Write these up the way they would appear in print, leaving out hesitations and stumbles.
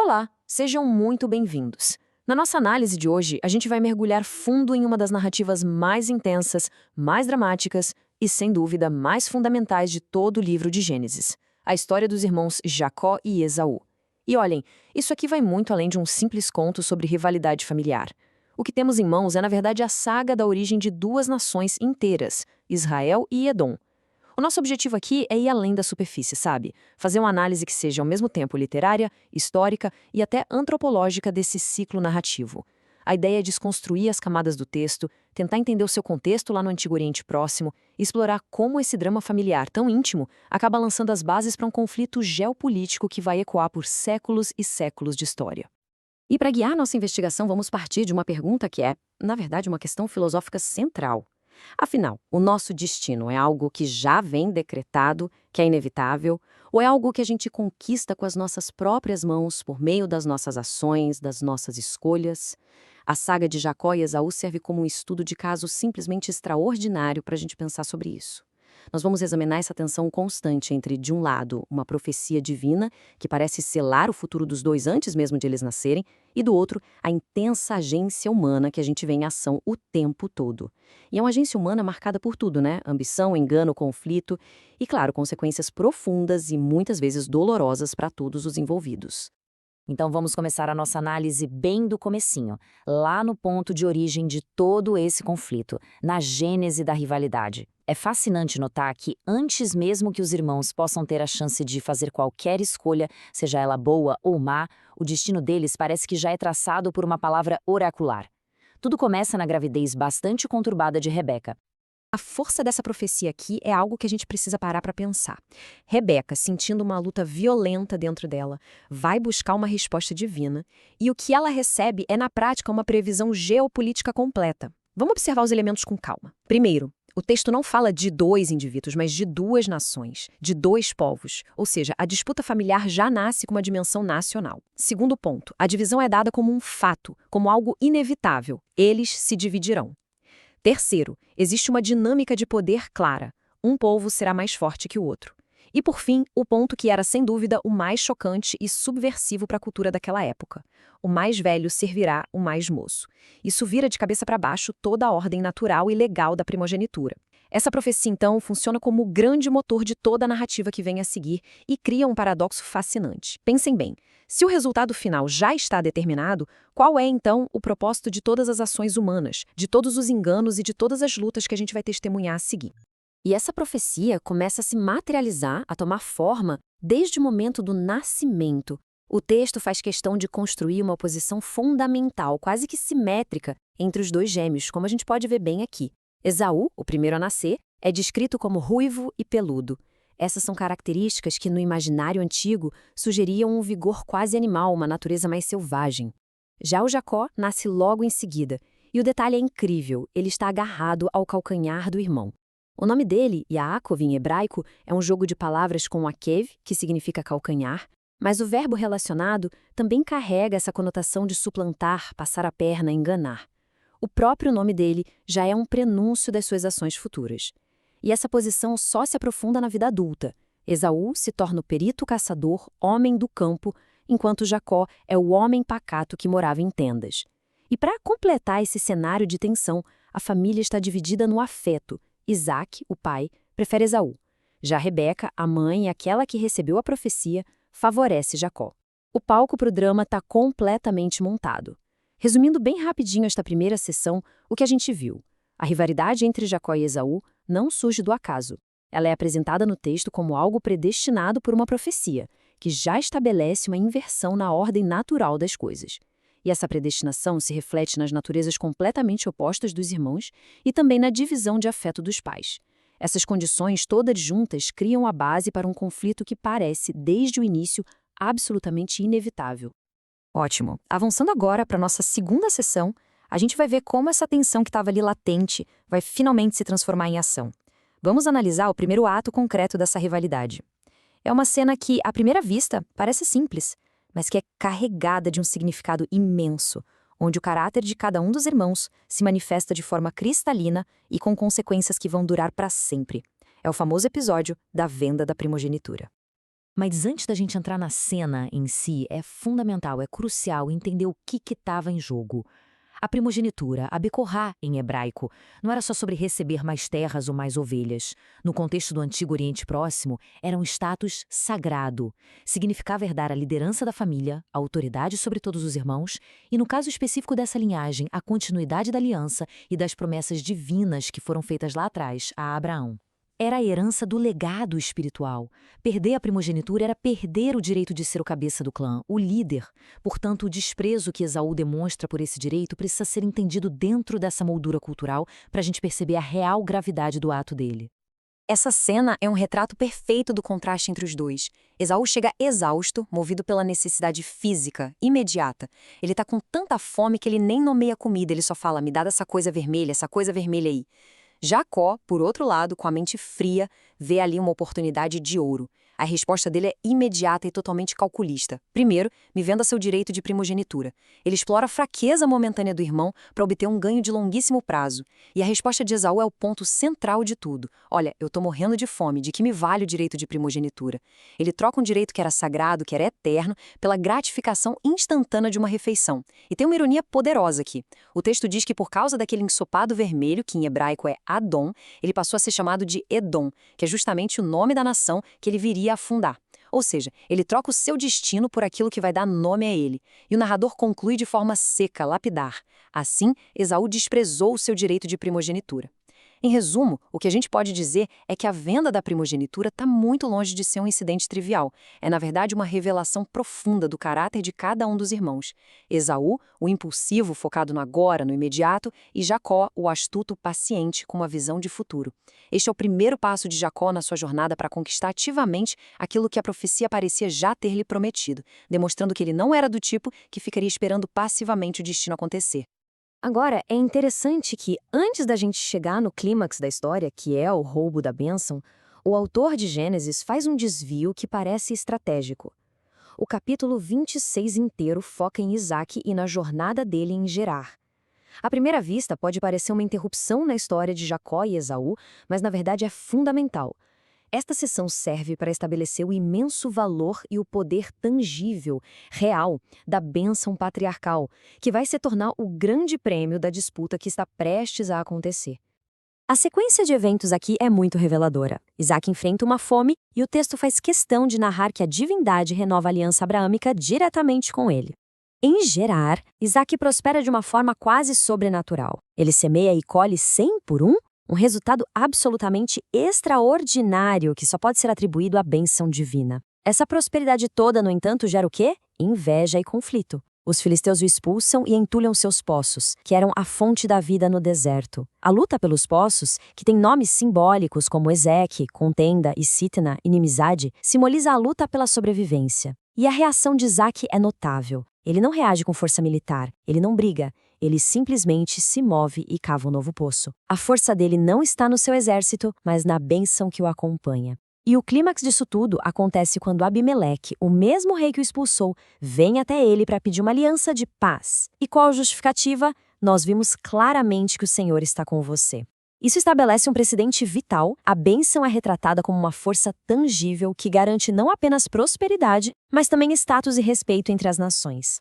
Olá, sejam muito bem-vindos. Na nossa análise de hoje, a gente vai mergulhar fundo em uma das narrativas mais intensas, mais dramáticas e, sem dúvida, mais fundamentais de todo o livro de Gênesis, a história dos irmãos Jacó e Esaú. E olhem, isso aqui vai muito além de um simples conto sobre rivalidade familiar. O que temos em mãos é, na verdade, a saga da origem de duas nações inteiras, Israel e Edom. O nosso objetivo aqui é ir além da superfície, sabe? Fazer uma análise que seja ao mesmo tempo literária, histórica e até antropológica desse ciclo narrativo. A ideia é desconstruir as camadas do texto, tentar entender o seu contexto lá no Antigo Oriente Próximo e explorar como esse drama familiar tão íntimo acaba lançando as bases para um conflito geopolítico que vai ecoar por séculos e séculos de história. E para guiar nossa investigação, vamos partir de uma pergunta que é, na verdade, uma questão filosófica central. Afinal, o nosso destino é algo que já vem decretado, que é inevitável, ou é algo que a gente conquista com as nossas próprias mãos por meio das nossas ações, das nossas escolhas? A saga de Jacó e Esaú serve como um estudo de caso simplesmente extraordinário para a gente pensar sobre isso. Nós vamos examinar essa tensão constante entre, de um lado, uma profecia divina, que parece selar o futuro dos dois antes mesmo de eles nascerem, e do outro, a intensa agência humana que a gente vê em ação o tempo todo. E é uma agência humana marcada por tudo, né? Ambição, engano, conflito e, claro, consequências profundas e muitas vezes dolorosas para todos os envolvidos. Então vamos começar a nossa análise bem do comecinho, lá no ponto de origem de todo esse conflito, na gênese da rivalidade. É fascinante notar que, antes mesmo que os irmãos possam ter a chance de fazer qualquer escolha, seja ela boa ou má, o destino deles parece que já é traçado por uma palavra oracular. Tudo começa na gravidez bastante conturbada de Rebeca. A força dessa profecia aqui é algo que a gente precisa parar para pensar. Rebeca, sentindo uma luta violenta dentro dela, vai buscar uma resposta divina, e o que ela recebe é, na prática, uma previsão geopolítica completa. Vamos observar os elementos com calma. Primeiro, o texto não fala de dois indivíduos, mas de duas nações, de dois povos, ou seja, a disputa familiar já nasce com uma dimensão nacional. Segundo ponto, a divisão é dada como um fato, como algo inevitável. Eles se dividirão. Terceiro, existe uma dinâmica de poder clara. Um povo será mais forte que o outro. E, por fim, o ponto que era, sem dúvida, o mais chocante e subversivo para a cultura daquela época. O mais velho servirá o mais moço. Isso vira de cabeça para baixo toda a ordem natural e legal da primogenitura. Essa profecia, então, funciona como o grande motor de toda a narrativa que vem a seguir e cria um paradoxo fascinante. Pensem bem, se o resultado final já está determinado, qual é, então, o propósito de todas as ações humanas, de todos os enganos e de todas as lutas que a gente vai testemunhar a seguir? E essa profecia começa a se materializar, a tomar forma, desde o momento do nascimento. O texto faz questão de construir uma oposição fundamental, quase que simétrica, entre os dois gêmeos, como a gente pode ver bem aqui. Esaú, o primeiro a nascer, é descrito como ruivo e peludo. Essas são características que, no imaginário antigo, sugeriam um vigor quase animal, uma natureza mais selvagem. Já o Jacó nasce logo em seguida, e o detalhe é incrível, ele está agarrado ao calcanhar do irmão. O nome dele, Yaakov em hebraico, é um jogo de palavras com akev, que significa calcanhar, mas o verbo relacionado também carrega essa conotação de suplantar, passar a perna, enganar. O próprio nome dele já é um prenúncio das suas ações futuras. E essa posição só se aprofunda na vida adulta. Esaú se torna o perito caçador, homem do campo, enquanto Jacó é o homem pacato que morava em tendas. E para completar esse cenário de tensão, a família está dividida no afeto. Isaac, o pai, prefere Esaú. Já Rebeca, a mãe, aquela que recebeu a profecia, favorece Jacó. O palco para o drama está completamente montado. Resumindo bem rapidinho esta primeira sessão, o que a gente viu? A rivalidade entre Jacó e Esaú não surge do acaso. Ela é apresentada no texto como algo predestinado por uma profecia, que já estabelece uma inversão na ordem natural das coisas. E essa predestinação se reflete nas naturezas completamente opostas dos irmãos e também na divisão de afeto dos pais. Essas condições todas juntas criam a base para um conflito que parece, desde o início, absolutamente inevitável. Ótimo. Avançando agora para a nossa segunda sessão, a gente vai ver como essa tensão que estava ali latente vai finalmente se transformar em ação. Vamos analisar o primeiro ato concreto dessa rivalidade. É uma cena que, à primeira vista, parece simples, mas que é carregada de um significado imenso, onde o caráter de cada um dos irmãos se manifesta de forma cristalina e com consequências que vão durar para sempre. É o famoso episódio da venda da primogenitura. Mas antes da gente entrar na cena em si, é fundamental, é crucial entender o que estava em jogo. A primogenitura, a Bekorá em hebraico, não era só sobre receber mais terras ou mais ovelhas. No contexto do Antigo Oriente Próximo, era um status sagrado. Significava herdar a liderança da família, a autoridade sobre todos os irmãos e, no caso específico dessa linhagem, a continuidade da aliança e das promessas divinas que foram feitas lá atrás a Abraão. Era a herança do legado espiritual. Perder a primogenitura era perder o direito de ser o cabeça do clã, o líder. Portanto, o desprezo que Esaú demonstra por esse direito precisa ser entendido dentro dessa moldura cultural para a gente perceber a real gravidade do ato dele. Essa cena é um retrato perfeito do contraste entre os dois. Esaú chega exausto, movido pela necessidade física, imediata. Ele tá com tanta fome que ele nem nomeia comida, ele só fala, me dá essa coisa vermelha aí. Jacó, por outro lado, com a mente fria, vê ali uma oportunidade de ouro. A resposta dele é imediata e totalmente calculista. Primeiro, me venda seu direito de primogenitura. Ele explora a fraqueza momentânea do irmão para obter um ganho de longuíssimo prazo. E a resposta de Esaú é o ponto central de tudo. Olha, eu tô morrendo de fome, de que me vale o direito de primogenitura? Ele troca um direito que era sagrado, que era eterno, pela gratificação instantânea de uma refeição. E tem uma ironia poderosa aqui. O texto diz que por causa daquele ensopado vermelho, que em hebraico é Adom, ele passou a ser chamado de Edom, que é justamente o nome da nação que ele viria a fundar. Ou seja, ele troca o seu destino por aquilo que vai dar nome a ele. E o narrador conclui de forma seca, lapidar. Assim, Esaú desprezou o seu direito de primogenitura. Em resumo, o que a gente pode dizer é que a venda da primogenitura está muito longe de ser um incidente trivial. É, na verdade, uma revelação profunda do caráter de cada um dos irmãos. Esaú, o impulsivo, focado no agora, no imediato, e Jacó, o astuto, paciente, com uma visão de futuro. Este é o primeiro passo de Jacó na sua jornada para conquistar ativamente aquilo que a profecia parecia já ter lhe prometido, demonstrando que ele não era do tipo que ficaria esperando passivamente o destino acontecer. Agora, é interessante que, antes da gente chegar no clímax da história, que é o roubo da bênção, o autor de Gênesis faz um desvio que parece estratégico. O capítulo 26 inteiro foca em Isaque e na jornada dele em Gerar. À primeira vista, pode parecer uma interrupção na história de Jacó e Esaú, mas na verdade é fundamental. Esta sessão serve para estabelecer o imenso valor e o poder tangível, real, da bênção patriarcal, que vai se tornar o grande prêmio da disputa que está prestes a acontecer. A sequência de eventos aqui é muito reveladora. Isaac enfrenta uma fome e o texto faz questão de narrar que a divindade renova a aliança abraâmica diretamente com ele. Em Gerar, Isaac prospera de uma forma quase sobrenatural. Ele semeia e colhe 100 por um resultado absolutamente extraordinário que só pode ser atribuído à bênção divina. Essa prosperidade toda, no entanto, gera o quê? Inveja e conflito. Os filisteus o expulsam e entulham seus poços, que eram a fonte da vida no deserto. A luta pelos poços, que tem nomes simbólicos como Ezeque, contenda e Sitna, inimizade, simboliza a luta pela sobrevivência. E a reação de Isaac é notável. Ele não reage com força militar, ele não briga, ele simplesmente se move e cava um novo poço. A força dele não está no seu exército, mas na bênção que o acompanha. E o clímax disso tudo acontece quando Abimeleque, o mesmo rei que o expulsou, vem até ele para pedir uma aliança de paz. E qual a justificativa? Nós vimos claramente que o Senhor está com você. Isso estabelece um precedente vital. A bênção é retratada como uma força tangível que garante não apenas prosperidade, mas também status e respeito entre as nações.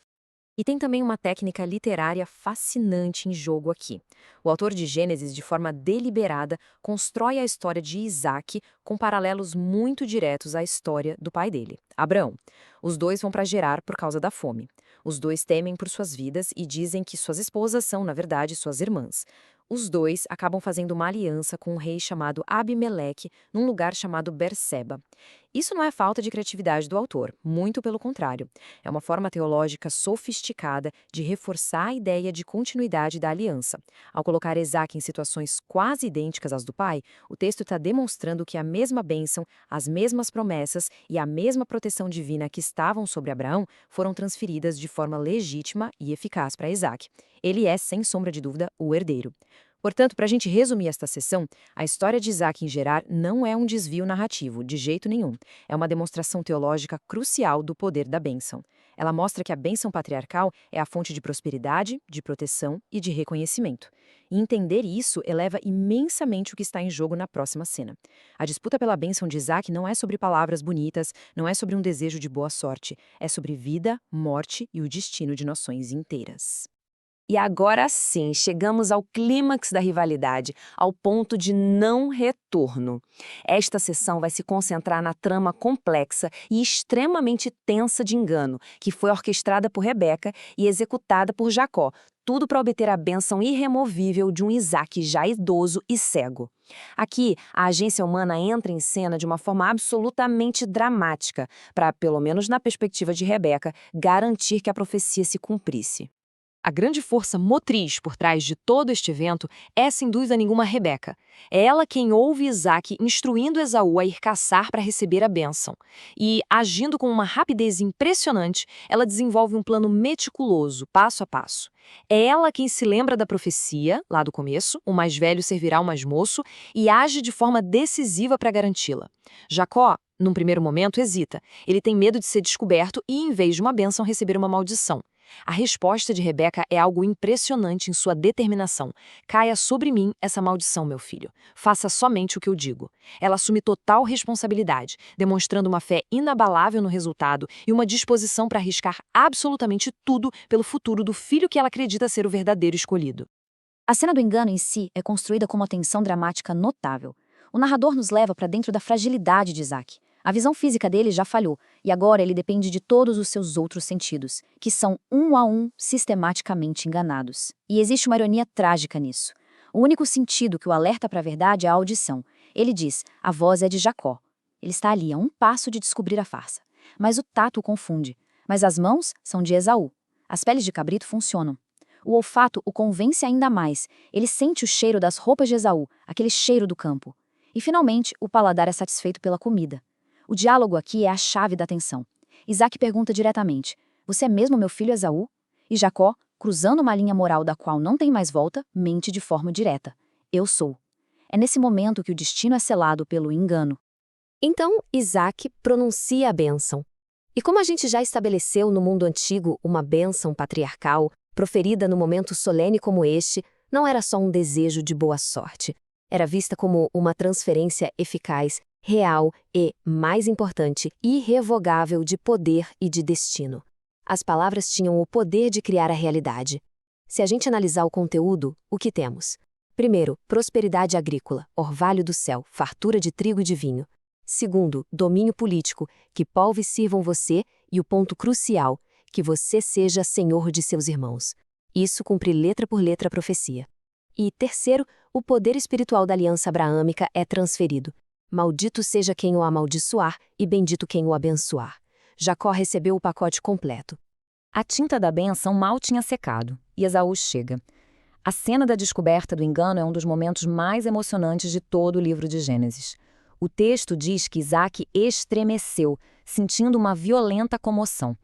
E tem também uma técnica literária fascinante em jogo aqui. O autor de Gênesis, de forma deliberada, constrói a história de Isaque com paralelos muito diretos à história do pai dele, Abraão. Os dois vão para Gerar por causa da fome. Os dois temem por suas vidas e dizem que suas esposas são, na verdade, suas irmãs. Os dois acabam fazendo uma aliança com um rei chamado Abimeleque, num lugar chamado Berseba. Isso não é falta de criatividade do autor, muito pelo contrário. É uma forma teológica sofisticada de reforçar a ideia de continuidade da aliança. Ao colocar Isaque em situações quase idênticas às do pai, o texto está demonstrando que a mesma bênção, as mesmas promessas e a mesma proteção divina que estavam sobre Abraão foram transferidas de forma legítima e eficaz para Isaque. Ele é, sem sombra de dúvida, o herdeiro. Portanto, para a gente resumir esta sessão, a história de Isaque em Gerar não é um desvio narrativo, de jeito nenhum. É uma demonstração teológica crucial do poder da bênção. Ela mostra que a bênção patriarcal é a fonte de prosperidade, de proteção e de reconhecimento. E entender isso eleva imensamente o que está em jogo na próxima cena. A disputa pela bênção de Isaac não é sobre palavras bonitas, não é sobre um desejo de boa sorte, é sobre vida, morte e o destino de nações inteiras. E agora sim, chegamos ao clímax da rivalidade, ao ponto de não retorno. Esta sessão vai se concentrar na trama complexa e extremamente tensa de engano, que foi orquestrada por Rebeca e executada por Jacó, tudo para obter a bênção irremovível de um Isaac já idoso e cego. Aqui, a agência humana entra em cena de uma forma absolutamente dramática, para, pelo menos na perspectiva de Rebeca, garantir que a profecia se cumprisse. A grande força motriz por trás de todo este evento é, sem dúvida nenhuma, Rebeca. É ela quem ouve Isaac instruindo Esaú a ir caçar para receber a bênção. E, agindo com uma rapidez impressionante, ela desenvolve um plano meticuloso, passo a passo. É ela quem se lembra da profecia, lá do começo, o mais velho servirá ao mais moço, e age de forma decisiva para garanti-la. Jacó, num primeiro momento, hesita. Ele tem medo de ser descoberto e, em vez de uma bênção, receber uma maldição. A resposta de Rebeca é algo impressionante em sua determinação. Caia sobre mim essa maldição, meu filho. Faça somente o que eu digo. Ela assume total responsabilidade, demonstrando uma fé inabalável no resultado e uma disposição para arriscar absolutamente tudo pelo futuro do filho que ela acredita ser o verdadeiro escolhido. A cena do engano em si é construída com uma tensão dramática notável. O narrador nos leva para dentro da fragilidade de Isaac. A visão física dele já falhou, e agora ele depende de todos os seus outros sentidos, que são um a um sistematicamente enganados. E existe uma ironia trágica nisso. O único sentido que o alerta para a verdade é a audição. Ele diz, a voz é de Jacó. Ele está ali a um passo de descobrir a farsa. Mas o tato o confunde. Mas as mãos são de Esaú. As peles de cabrito funcionam. O olfato o convence ainda mais. Ele sente o cheiro das roupas de Esaú, aquele cheiro do campo. E finalmente, o paladar é satisfeito pela comida. O diálogo aqui é a chave da tensão. Isaac pergunta diretamente, você é mesmo meu filho Esaú? E Jacó, cruzando uma linha moral da qual não tem mais volta, mente de forma direta. Eu sou. É nesse momento que o destino é selado pelo engano. Então, Isaac pronuncia a bênção. E como a gente já estabeleceu no mundo antigo uma bênção patriarcal, proferida no momento solene como este, não era só um desejo de boa sorte. Era vista como uma transferência eficaz, real e, mais importante, irrevogável de poder e de destino. As palavras tinham o poder de criar a realidade. Se a gente analisar o conteúdo, o que temos? Primeiro, prosperidade agrícola, orvalho do céu, fartura de trigo e de vinho. Segundo, domínio político, que povos sirvam você e o ponto crucial, que você seja senhor de seus irmãos. Isso cumpre letra por letra a profecia. E terceiro, o poder espiritual da aliança abraâmica é transferido. Maldito seja quem o amaldiçoar e bendito quem o abençoar. Jacó recebeu o pacote completo. A tinta da bênção mal tinha secado, e Esaú chega. A cena da descoberta do engano é um dos momentos mais emocionantes de todo o livro de Gênesis. O texto diz que Isaac estremeceu, sentindo uma violenta comoção.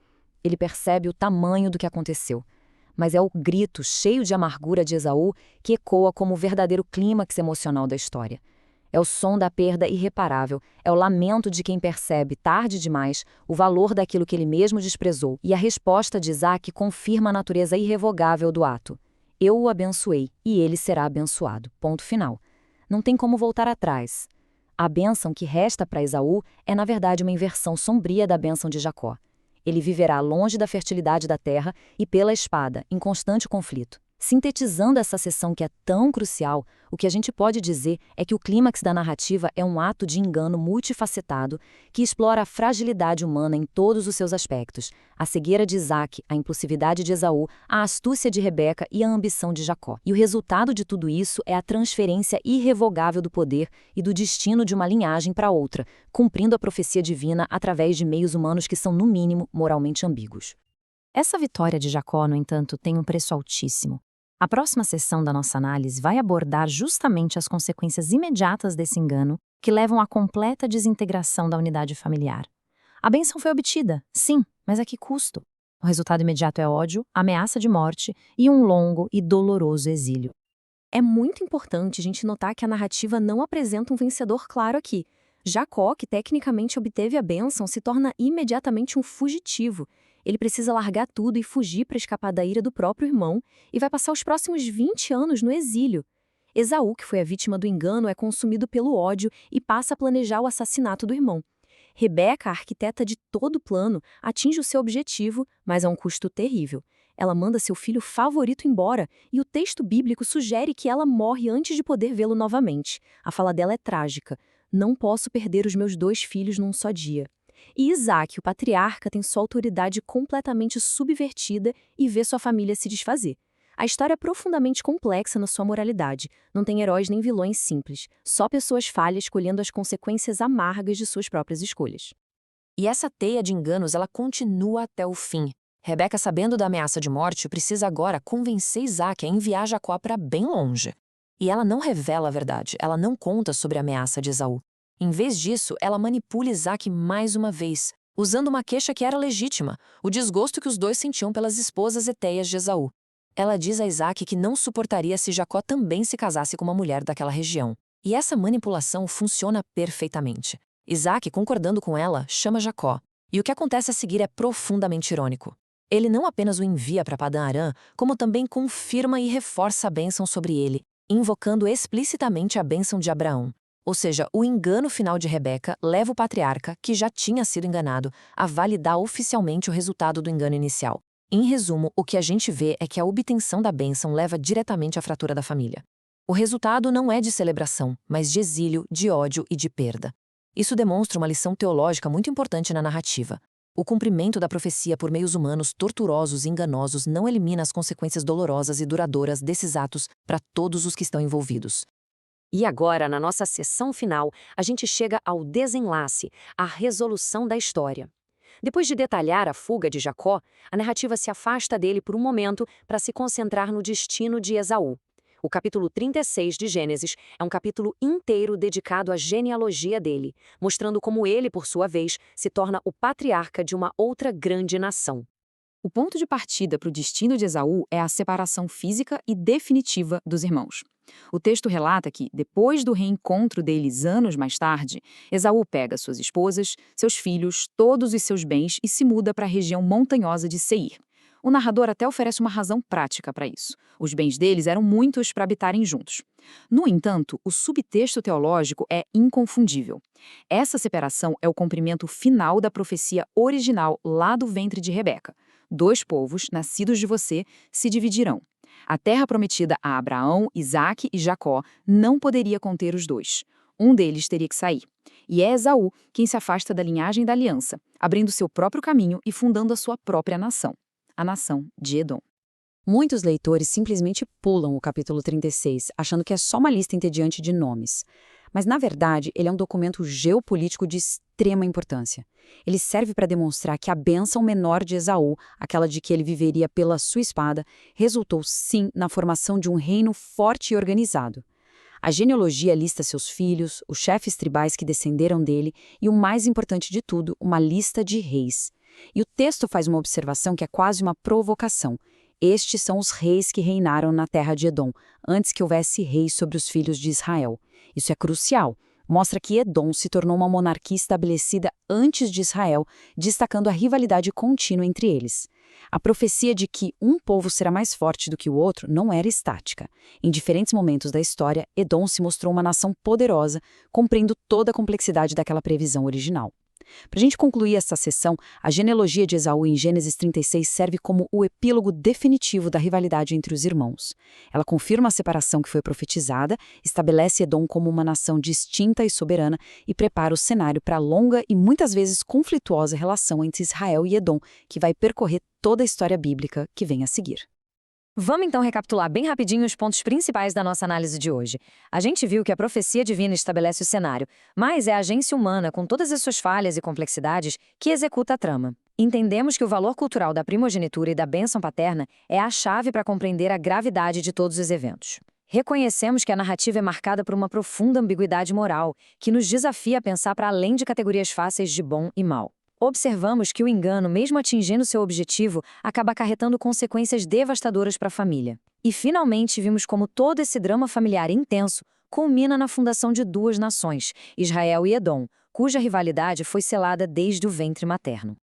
Ele percebe o tamanho do que aconteceu. Mas é o grito cheio de amargura de Esaú que ecoa como o verdadeiro clímax emocional da história. É o som da perda irreparável, é o lamento de quem percebe, tarde demais, o valor daquilo que ele mesmo desprezou. E a resposta de Isaac confirma a natureza irrevogável do ato. Eu o abençoei, e ele será abençoado. Ponto final. Não tem como voltar atrás. A bênção que resta para Esaú é, na verdade, uma inversão sombria da bênção de Jacó. Ele viverá longe da fertilidade da terra e pela espada, em constante conflito. Sintetizando essa sessão que é tão crucial, o que a gente pode dizer é que o clímax da narrativa é um ato de engano multifacetado que explora a fragilidade humana em todos os seus aspectos, a cegueira de Isaac, a impulsividade de Esaú, a astúcia de Rebeca e a ambição de Jacó. E o resultado de tudo isso é a transferência irrevogável do poder e do destino de uma linhagem para outra, cumprindo a profecia divina através de meios humanos que são, no mínimo, moralmente ambíguos. Essa vitória de Jacó, no entanto, tem um preço altíssimo. A próxima sessão da nossa análise vai abordar justamente as consequências imediatas desse engano que levam à completa desintegração da unidade familiar. A bênção foi obtida, sim, mas a que custo? O resultado imediato é ódio, ameaça de morte e um longo e doloroso exílio. É muito importante a gente notar que a narrativa não apresenta um vencedor claro aqui. Jacó, que tecnicamente obteve a bênção, se torna imediatamente um fugitivo. Ele precisa largar tudo e fugir para escapar da ira do próprio irmão e vai passar os próximos 20 anos no exílio. Esaú, que foi a vítima do engano, é consumido pelo ódio e passa a planejar o assassinato do irmão. Rebeca, a arquiteta de todo o plano, atinge o seu objetivo, mas a um custo terrível. Ela manda seu filho favorito embora e o texto bíblico sugere que ela morre antes de poder vê-lo novamente. A fala dela é trágica. Não posso perder os meus 2 filhos num só dia. E Isaac, o patriarca, tem sua autoridade completamente subvertida e vê sua família se desfazer. A história é profundamente complexa na sua moralidade. Não tem heróis nem vilões simples, só pessoas falhas colhendo as consequências amargas de suas próprias escolhas. E essa teia de enganos, ela continua até o fim. Rebeca, sabendo da ameaça de morte, precisa agora convencer Isaac a enviar Jacó para bem longe. E ela não revela a verdade, ela não conta sobre a ameaça de Esaú. Em vez disso, ela manipula Isaac mais uma vez, usando uma queixa que era legítima, o desgosto que os dois sentiam pelas esposas etéias de Esaú. Ela diz a Isaac que não suportaria se Jacó também se casasse com uma mulher daquela região. E essa manipulação funciona perfeitamente. Isaac, concordando com ela, chama Jacó. E o que acontece a seguir é profundamente irônico. Ele não apenas o envia para Padã Arã, como também confirma e reforça a bênção sobre ele, invocando explicitamente a bênção de Abraão. Ou seja, o engano final de Rebeca leva o patriarca, que já tinha sido enganado, a validar oficialmente o resultado do engano inicial. Em resumo, o que a gente vê é que a obtenção da bênção leva diretamente à fratura da família. O resultado não é de celebração, mas de exílio, de ódio e de perda. Isso demonstra uma lição teológica muito importante na narrativa. O cumprimento da profecia por meios humanos torturosos e enganosos não elimina as consequências dolorosas e duradouras desses atos para todos os que estão envolvidos. E agora, na nossa sessão final, a gente chega ao desenlace, à resolução da história. Depois de detalhar a fuga de Jacó, a narrativa se afasta dele por um momento para se concentrar no destino de Esaú. O capítulo 36 de Gênesis é um capítulo inteiro dedicado à genealogia dele, mostrando como ele, por sua vez, se torna o patriarca de uma outra grande nação. O ponto de partida para o destino de Esaú é a separação física e definitiva dos irmãos. O texto relata que, depois do reencontro deles anos mais tarde, Esaú pega suas esposas, seus filhos, todos os seus bens e se muda para a região montanhosa de Seir. O narrador até oferece uma razão prática para isso. Os bens deles eram muitos para habitarem juntos. No entanto, o subtexto teológico é inconfundível. Essa separação é o cumprimento final da profecia original lá do ventre de Rebeca. 2 povos, nascidos de você, se dividirão. A terra prometida a Abraão, Isaque e Jacó não poderia conter os 2. Um deles teria que sair. E é Esaú quem se afasta da linhagem da aliança, abrindo seu próprio caminho e fundando a sua própria nação, a nação de Edom. Muitos leitores simplesmente pulam o capítulo 36, achando que é só uma lista entediante de nomes. Mas, na verdade, ele é um documento geopolítico de extrema importância. Ele serve para demonstrar que a bênção menor de Esaú, aquela de que ele viveria pela sua espada, resultou sim na formação de um reino forte e organizado. A genealogia lista seus filhos, os chefes tribais que descenderam dele e, o mais importante de tudo, uma lista de reis. E o texto faz uma observação que é quase uma provocação. Estes são os reis que reinaram na terra de Edom, antes que houvesse reis sobre os filhos de Israel. Isso é crucial. Mostra que Edom se tornou uma monarquia estabelecida antes de Israel, destacando a rivalidade contínua entre eles. A profecia de que um povo será mais forte do que o outro não era estática. Em diferentes momentos da história, Edom se mostrou uma nação poderosa, cumprindo toda a complexidade daquela previsão original. Para a gente concluir essa sessão, a genealogia de Esaú em Gênesis 36 serve como o epílogo definitivo da rivalidade entre os irmãos. Ela confirma a separação que foi profetizada, estabelece Edom como uma nação distinta e soberana e prepara o cenário para a longa e muitas vezes conflituosa relação entre Israel e Edom, que vai percorrer toda a história bíblica que vem a seguir. Vamos então recapitular bem rapidinho os pontos principais da nossa análise de hoje. A gente viu que a profecia divina estabelece o cenário, mas é a agência humana, com todas as suas falhas e complexidades, que executa a trama. Entendemos que o valor cultural da primogenitura e da bênção paterna é a chave para compreender a gravidade de todos os eventos. Reconhecemos que a narrativa é marcada por uma profunda ambiguidade moral, que nos desafia a pensar para além de categorias fáceis de bom e mal. Observamos que o engano, mesmo atingindo seu objetivo, acaba acarretando consequências devastadoras para a família. E, finalmente, vimos como todo esse drama familiar intenso culmina na fundação de 2 nações, Israel e Edom, cuja rivalidade foi selada desde o ventre materno.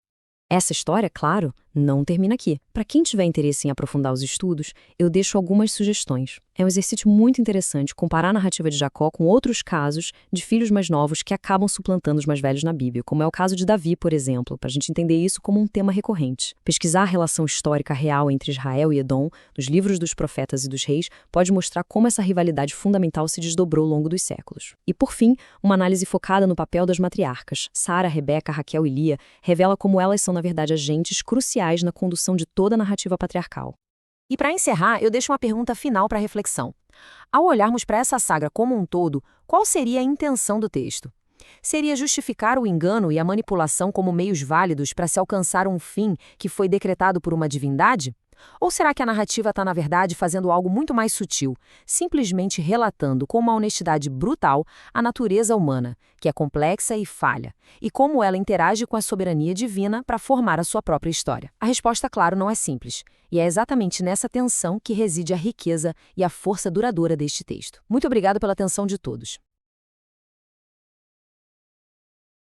Essa história, claro, não termina aqui. Para quem tiver interesse em aprofundar os estudos, eu deixo algumas sugestões. É um exercício muito interessante comparar a narrativa de Jacó com outros casos de filhos mais novos que acabam suplantando os mais velhos na Bíblia, como é o caso de Davi, por exemplo, para a gente entender isso como um tema recorrente. Pesquisar a relação histórica real entre Israel e Edom, nos livros dos profetas e dos reis, pode mostrar como essa rivalidade fundamental se desdobrou ao longo dos séculos. E, por fim, uma análise focada no papel das matriarcas, Sara, Rebeca, Raquel e Lia, revela como elas são, na verdade, agentes cruciais na condução de toda a narrativa patriarcal. E para encerrar, eu deixo uma pergunta final para reflexão. Ao olharmos para essa saga como um todo, qual seria a intenção do texto? Seria justificar o engano e a manipulação como meios válidos para se alcançar um fim que foi decretado por uma divindade? Ou será que a narrativa está, na verdade, fazendo algo muito mais sutil, simplesmente relatando com uma honestidade brutal a natureza humana, que é complexa e falha, e como ela interage com a soberania divina para formar a sua própria história? A resposta, claro, não é simples, e é exatamente nessa tensão que reside a riqueza e a força duradoura deste texto. Muito obrigado pela atenção de todos.